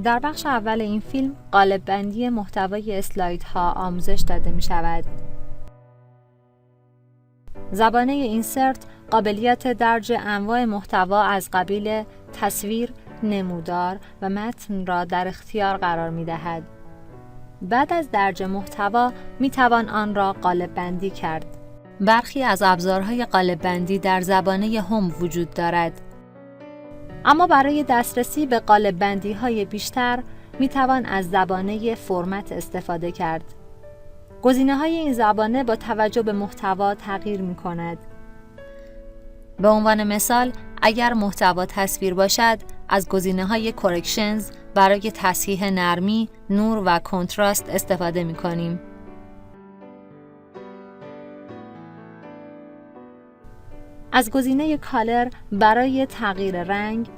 در بخش اول این فیلم قالب بندی محتوای اسلایدها آموزش داده می شود. زبانه اینسرت قابلیت درج انواع محتوا از قبیل تصویر، نمودار و متن را در اختیار قرار می دهد. بعد از درج محتوا می توان آن را قالب بندی کرد. برخی از ابزارهای قالب بندی در زبانه هوم وجود دارد. اما برای دسترسی به قالب بندی های بیشتر می توان از زبانه فرمت استفاده کرد. گزینه های این زبانه با توجه به محتوا تغییر می کند. به عنوان مثال، اگر محتوا تصویر باشد، از گزینه های کورکشنز برای تصحیح نرمی، نور و کنتراست استفاده می کنیم. از گزینه کالر برای تغییر رنگ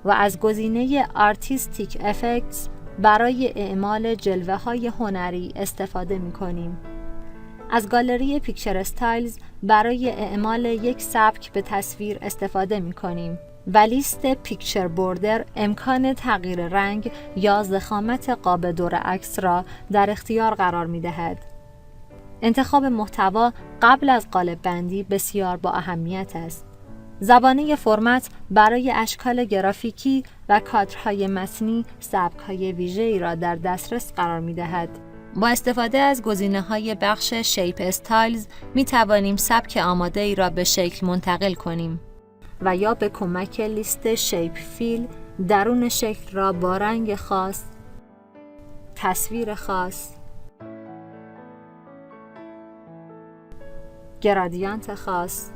و از گزینه آرتیستیک افکتس برای اعمال جلوه های هنری استفاده می کنیم. از گالری پیکچر استایلز برای اعمال یک سبک به تصویر استفاده می کنیم و لیست پیکچر بوردر امکان تغییر رنگ یا ضخامت قاب دور عکس را در اختیار قرار می دهد. انتخاب محتوا قبل از قالب بندی بسیار با اهمیت است. زبانه فرمت برای اشکال گرافیکی و کادرهای متنی سبک‌های ویژه‌ای را در دسترس قرار می‌دهد. با استفاده از گزینه‌های بخش شیپ استایلز می‌توانیم سبک آماده‌ای را به شکل منتقل کنیم و یا به کمک لیست شیپ فیل درون شکل را با رنگ خاص، تصویر خاص، گرادیانت خاص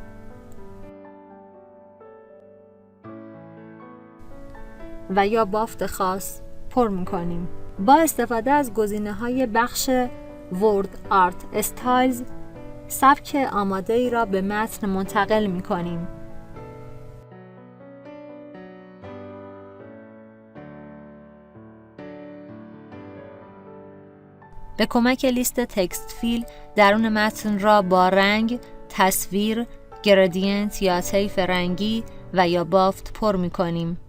و یا بافت خاص پر می‌کنیم. با استفاده از گزینه‌های بخش ورد آرت استایلز سبک آماده‌ای را به متن منتقل می‌کنیم. به کمک لیست تکست فیل درون متن را با رنگ، تصویر، گرادینت یا طیف رنگی و یا بافت پر می‌کنیم.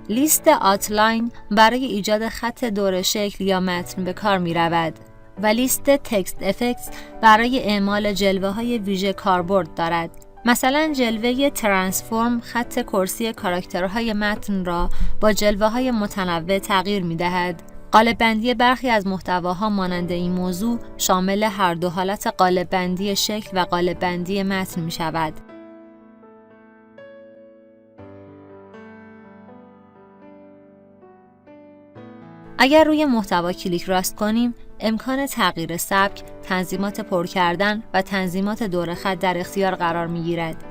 لیست آتلاین برای ایجاد خط دور شکل یا متن به کار می رود و لیست تکست افکتس برای اعمال جلوه های ویژه کاربرد دارد. مثلا جلوه ترانسفورم خط کرسی کاراکترهای متن را با جلوه های متنوع تغییر می دهد. قالب بندی برخی از محتواها مانند این موضوع شامل هر دو حالت قالب بندی شکل و قالب بندی متن می شود. اگر روی محتوا کلیک راست کنیم، امکان تغییر سبک، تنظیمات پر کردن و تنظیمات دور خط در اختیار قرار می‌گیرد.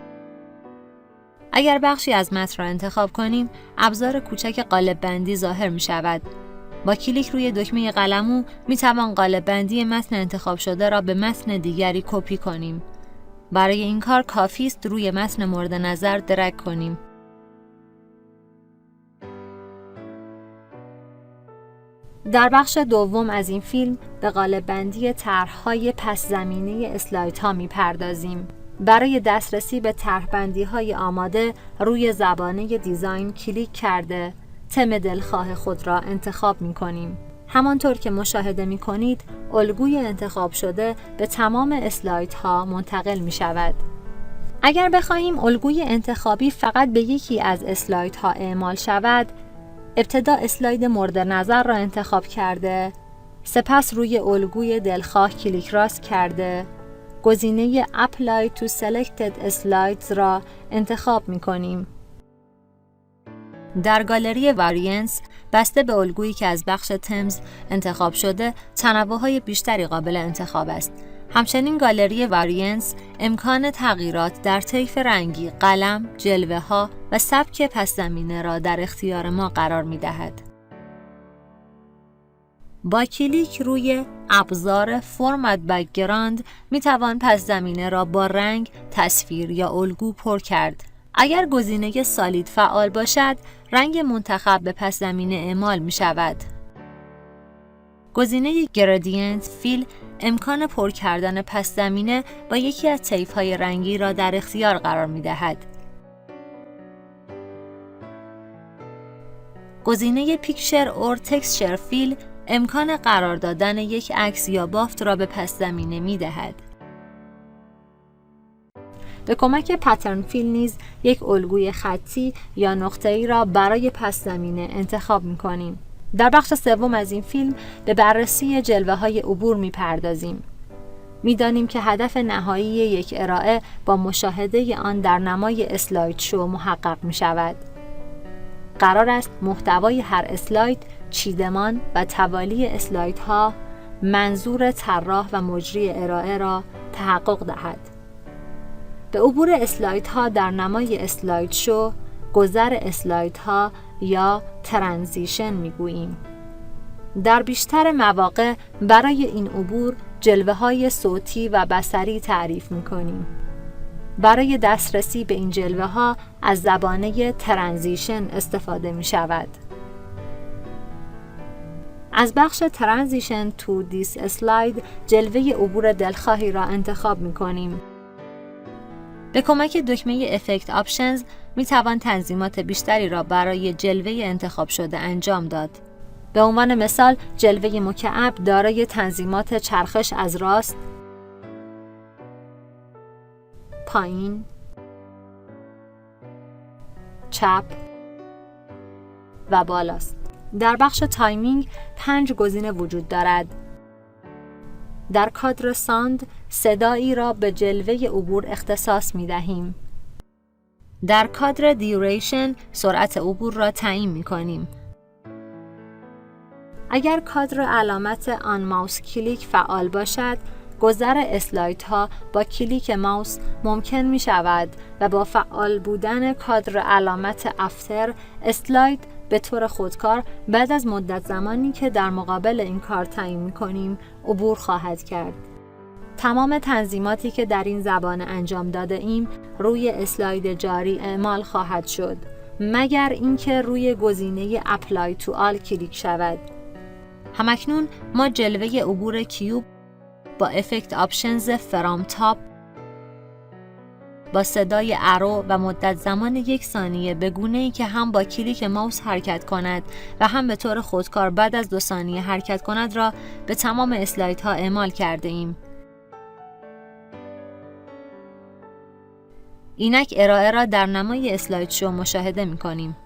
اگر بخشی از متن را انتخاب کنیم، ابزار کوچک قالب بندی ظاهر می‌شود. با کلیک روی دکمه قلمو می‌توان قالب بندی متن انتخاب شده را به متن دیگری کپی کنیم. برای این کار کافی است روی متن مورد نظر درگ کنیم. در بخش دوم از این فیلم به قالب بندی طرح‌های پس زمینه اسلایدها می‌پردازیم. برای دسترسی به طرح‌بندی‌های آماده روی زبانه دیزاین کلیک کرده تم دلخواه خود را انتخاب می‌کنیم. همانطور که مشاهده می‌کنید، الگوی انتخاب شده به تمام اسلایدها منتقل می‌شود. اگر بخواهیم الگوی انتخابی فقط به یکی از اسلایدها اعمال شود، ابتدا اسلاید مورد نظر را انتخاب کرده، سپس روی الگوی دلخواه کلیک راست کرده، گزینه Apply to Selected Slides را انتخاب می کنیم. در گالری واریانس بسته به الگویی که از بخش تمز انتخاب شده، تنوع‌های بیشتری قابل انتخاب است. همچنین گالری واریانس امکان تغییرات در طیف رنگی، قلم، جلوه‌ها و سبک پس زمینه را در اختیار ما قرار می‌دهد. با کلیک روی ابزار فرمت بک‌گراند می‌توان پس زمینه را با رنگ، تصویر یا الگو پر کرد. اگر گزینه سالید فعال باشد، رنگ منتخب به پس زمینه اعمال می‌شود. گزینه گرادینت فیل امکان پر کردن پس زمینه با یکی از طیف‌های رنگی را در اختیار قرار می‌دهد. گزینه پیکچر اور تکسچر فیل امکان قرار دادن یک عکس یا بافت را به پس زمینه می دهد. به کمک پترن فیل نیز یک الگوی خطی یا نقطه‌ای را برای پس زمینه انتخاب می کنیم. در بخش سوم از این فیلم به بررسی جلوه‌های عبور می‌پردازیم. می‌دانیم که هدف نهایی یک ارائه با مشاهده آن در نمای اسلاید شو محقق می‌شود. قرار است محتوای هر اسلاید، چیدمان و توالی اسلایدها منظور طراح و مجری ارائه را تحقق دهد. به عبور اسلایدها در نمای اسلاید شو، گذر اسلایدها یا ترانزیشن میگوییم. در بیشتر مواقع برای این عبور جلوه‌های صوتی و بصری تعریف می‌کنیم. برای دسترسی به این جلوه‌ها از زبانه ترانزیشن استفاده می‌شود. از بخش ترانزیشن تو دیس اسلاید جلوه عبور دلخواهی را انتخاب می‌کنیم. به کمک دکمه افکت آپشنز می توان تنظیمات بیشتری را برای جلوه انتخاب شده انجام داد. به عنوان مثال جلوه مکعب دارای تنظیمات چرخش از راست، پایین، چپ و بالاست. در بخش تایمینگ 5 گزینه وجود دارد. در کادر ساند صدایی را به جلوه عبور اختصاص می دهیم. در کادر دیوریشن سرعت عبور را تعیین می کنیم. اگر کادر علامت آن ماوس کلیک فعال باشد، گذر اسلایدها با کلیک ماوس ممکن می شود و با فعال بودن کادر علامت افتر اسلاید به طور خودکار بعد از مدت زمانی که در مقابل این کار تعیین می‌کنیم عبور خواهد کرد. تمام تنظیماتی که در این زبان انجام داده ایم روی اسلاید جاری اعمال خواهد شد مگر اینکه روی گزینه اپلای تو آل کلیک شود. همکنون ما جلوه عبور کیوب با افکت آپشنز فرام تاپ با صدای ارو و مدت زمان 1 ثانیه به گونه‌ای که هم با کلیک ماوس حرکت کند و هم به طور خودکار بعد از 2 ثانیه حرکت کند را به تمام اسلایدها اعمال کرده ایم. اینک ارائه را در نمای اسلاید شو مشاهده می کنیم.